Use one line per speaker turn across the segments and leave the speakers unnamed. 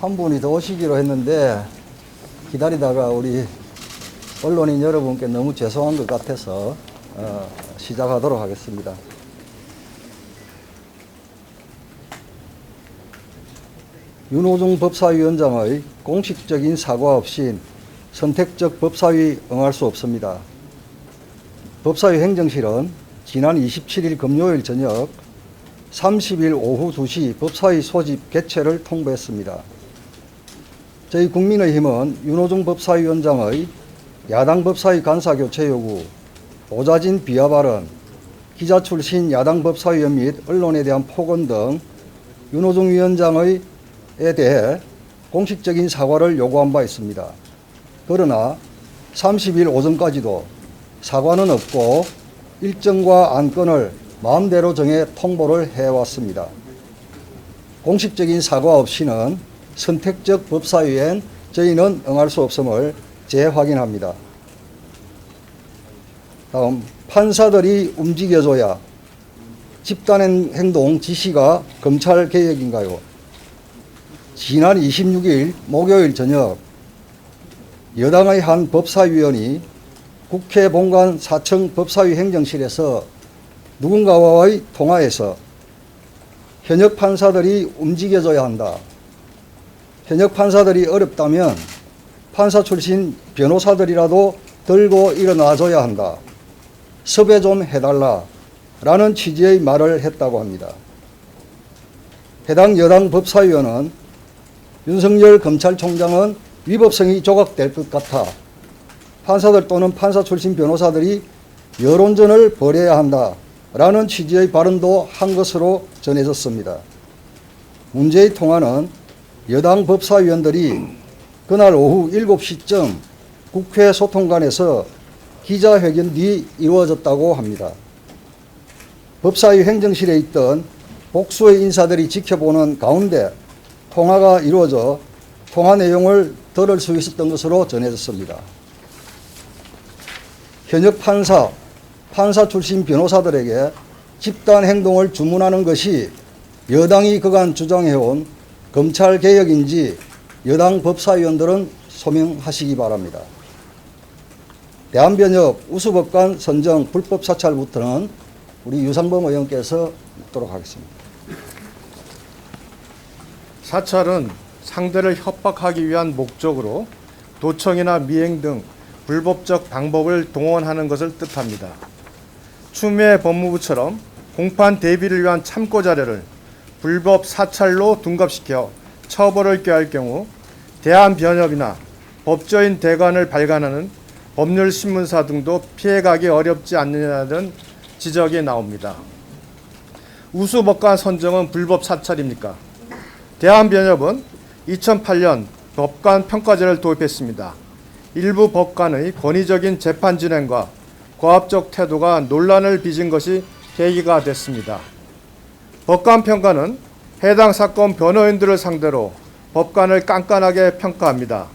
한 분이 더 오시기로 했는데 기다리다가 우리 언론인 여러분께 너무 죄송한 것 같아서 시작하도록 하겠습니다. 윤호중 법사위원장의 공식적인 사과 없이 선택적 법사위 응할 수 없습니다. 법사위 행정실은 지난 27일 금요일 저녁 30일 오후 2시 법사위 소집 개최를 통보했습니다. 저희 국민의힘은 윤호중 법사위원장의 야당 법사위 간사 교체 요구, 오자진 비하 발언, 기자 출신 야당 법사위원 및 언론에 대한 폭언 등 윤호중 위원장에 대해 공식적인 사과를 요구한 바 있습니다. 그러나 30일 오전까지도 사과는 없고 일정과 안건을 마음대로 정해 통보를 해왔습니다. 공식적인 사과 없이는 선택적 법사위엔 저희는 응할 수 없음을 재확인합니다. 다음, 판사들이 움직여줘야 집단행동 지시가 검찰 개혁인가요? 지난 26일 목요일 저녁 여당의 한 법사위원이 국회 본관 4층 법사위 행정실에서 누군가와의 통화에서 현역 판사들이 움직여줘야 한다. 현역 판사들이 어렵다면 판사 출신 변호사들이라도 들고 일어나줘야 한다. 섭외 좀 해달라. 라는 취지의 말을 했다고 합니다. 해당 여당 법사위원은 윤석열 검찰총장은 위법성이 조각될 것 같아 판사들 또는 판사 출신 변호사들이 여론전을 벌여야 한다. 라는 취지의 발언도 한 것으로 전해졌습니다. 문제의 통화는 여당 법사위원들이 그날 오후 7시쯤 국회 소통관에서 기자회견 뒤 이루어졌다고 합니다. 법사위 행정실에 있던 복수의 인사들이 지켜보는 가운데 통화가 이루어져 통화 내용을 들을 수 있었던 것으로 전해졌습니다. 현역 판사 출신 변호사들에게 집단 행동을 주문하는 것이 여당이 그간 주장해온 검찰개혁인지 여당 법사위원들은 소명하시기 바랍니다. 대한변협 우수법관 선정 불법 사찰부터는 우리 유상범 의원께서 묻도록 하겠습니다.
사찰은 상대를 협박하기 위한 목적으로 도청이나 미행 등 불법적 방법을 동원하는 것을 뜻합니다. 추미애 법무부처럼 공판 대비를 위한 참고 자료를 불법 사찰로 둔갑시켜 처벌을 꾀할 경우 대한변협이나 법조인 대관을 발간하는 법률신문사 등도 피해가기 어렵지 않느냐는 지적이 나옵니다. 우수법관 선정은 불법 사찰입니까? 대한변협은 2008년 법관 평가제를 도입했습니다. 일부 법관의 권위적인 재판 진행과 고압적 태도가 논란을 빚은 것이 계기가 됐습니다. 법관 평가는 해당 사건 변호인들을 상대로 법관을 깐깐하게 평가합니다.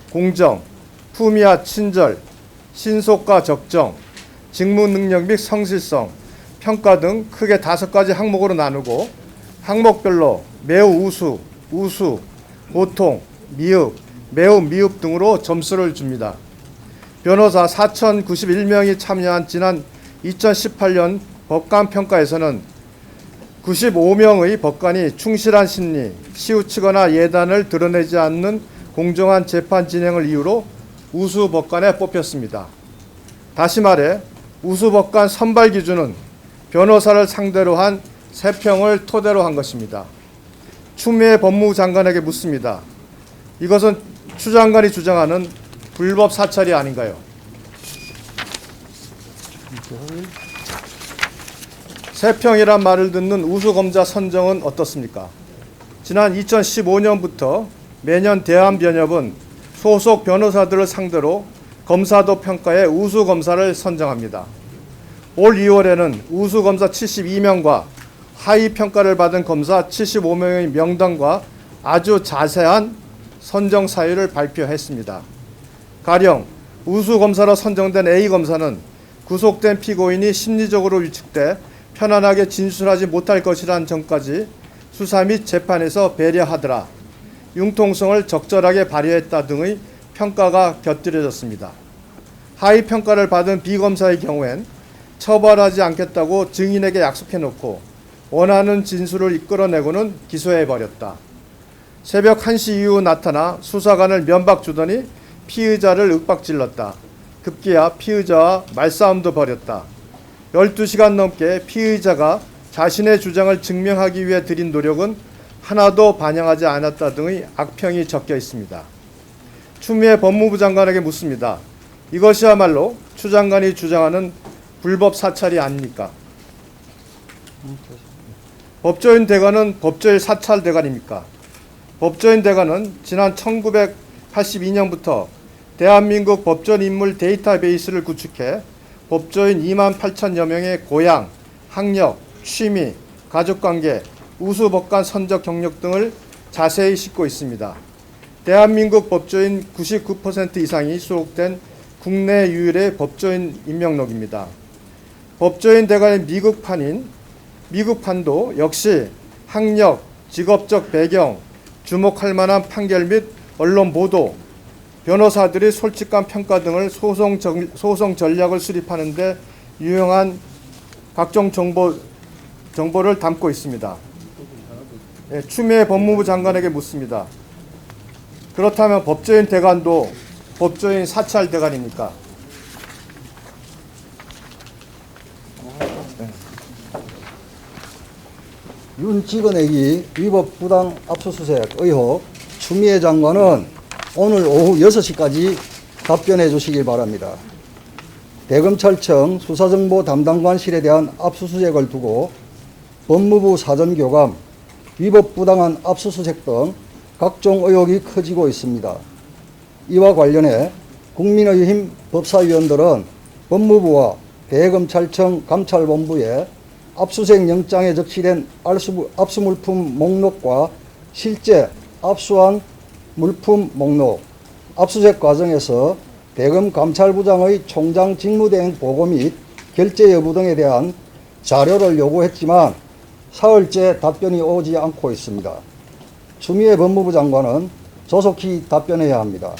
공정, 품위와 친절, 신속과 적정, 직무 능력 및 성실성, 평가 등 크게 5가지 항목으로 나누고 항목별로 매우 우수, 보통, 미흡, 매우 미흡 등으로 점수를 줍니다. 변호사 4,091명이 참여한 지난 2018년 법관 평가에서는 95명의 법관이 충실한 심리, 치우치거나 예단을 드러내지 않는 공정한 재판 진행을 이유로 우수 법관에 뽑혔습니다. 다시 말해 우수 법관 선발 기준은 변호사를 상대로 한 3평을 토대로 한 것입니다. 추미애 법무부 장관에게 묻습니다. 이것은 추 장관이 주장하는 불법 사찰이 아닌가요? 3평이란 말을 듣는 우수검사 선정은 어떻습니까? 지난 2015년부터 매년 대한변협은 소속 변호사들을 상대로 검사도 평가에 우수검사를 선정합니다. 올 2월에는 우수검사 72명과 하위 평가를 받은 검사 75명의 명단과 아주 자세한 선정 사유를 발표했습니다. 가령 우수검사로 선정된 A검사는 구속된 피고인이 심리적으로 위축돼 편안하게 진술하지 못할 것이란 점까지 수사 및 재판에서 배려하더라. 융통성을 적절하게 발휘했다 등의 평가가 곁들여졌습니다. 하위 평가를 받은 비검사의 경우엔 처벌하지 않겠다고 증인에게 약속해놓고 원하는 진술을 이끌어내고는 기소해버렸다. 새벽 1시 이후 나타나 수사관을 면박 주더니 피의자를 윽박질렀다. 급기야 피의자와 말싸움도 벌였다. 12시간 넘게 피의자가 자신의 주장을 증명하기 위해 들인 노력은 하나도 반영하지 않았다 등의 악평이 적혀 있습니다. 추미애 법무부 장관에게 묻습니다. 이것이야말로 추 장관이 주장하는 불법 사찰이 아닙니까? 법조인 대관은 법조인 사찰 대관입니까? 법조인 대관은 지난 1982년부터 대한민국 법전 인물 데이터베이스를 구축해 법조인 2만 8천여 명의 고향, 학력, 취미, 가족관계, 우수법관 선적 경력 등을 자세히 싣고 있습니다. 대한민국 법조인 99% 이상이 수록된 국내 유일의 법조인 임명록입니다. 법조인 대관의 미국판도 역시 학력, 직업적 배경, 주목할 만한 판결 및 언론 보도, 변호사들의 솔직한 평가 등을 소송 전략을 수립하는 데 유용한 각종 정보를 담고 있습니다. 추미애 법무부 장관에게 묻습니다. 그렇다면 법조인 대관도 법조인 사찰 대관입니까?
윤 찍어내기 위법 부당 압수수색 의혹 추미애 장관은 오늘 오후 6시까지 답변해 주시기 바랍니다. 대검찰청 수사정보 담당관실에 대한 압수수색을 두고 법무부 사전교감, 위법 부당한 압수수색 등 각종 의혹이 커지고 있습니다. 이와 관련해 국민의힘 법사위원들은 법무부와 대검찰청 감찰본부에 압수수색 영장에 적시된 압수물품 목록과 실제 압수한 물품 목록, 압수수색 과정에서 대검 감찰부장의 총장 직무대행 보고 및 결재 여부 등에 대한 자료를 요구했지만 사흘째 답변이 오지 않고 있습니다. 추미애 법무부 장관은 조속히 답변해야 합니다.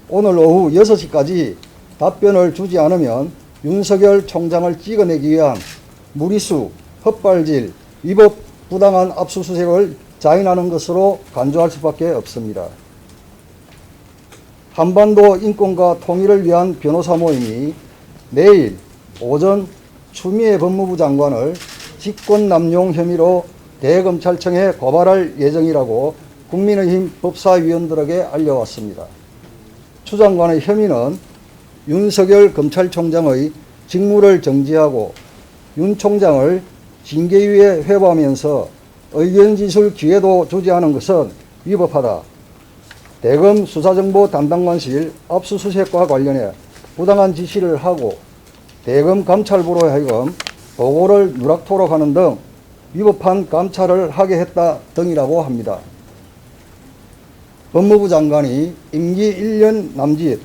오늘 오후 6시까지 답변을 주지 않으면 윤석열 총장을 찍어내기 위한 무리수, 헛발질, 위법 부당한 압수수색을 자인하는 것으로 간주할 수밖에 없습니다. 한반도 인권과 통일을 위한 변호사 모임이 내일 오전 추미애 법무부 장관을 직권남용 혐의로 대검찰청에 고발할 예정이라고 국민의힘 법사위원들에게 알려왔습니다. 추 장관의 혐의는 윤석열 검찰총장의 직무를 정지하고 윤 총장을 징계위에 회부하면서 의견 진술 기회도 주지 않은 것은 위법하다. 대검 수사정보 담당관실 압수수색과 관련해 부당한 지시를 하고 대검 감찰부로 하여금 보고를 누락토록 하는 등 위법한 감찰을 하게 했다 등이라고 합니다. 법무부 장관이 임기 1년 남짓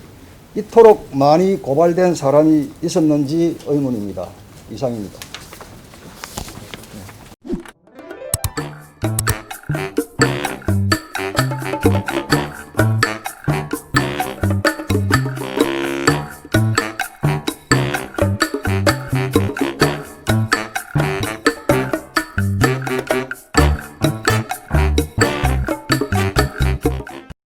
이토록 많이 고발된 사람이 있었는지 의문입니다. 이상입니다.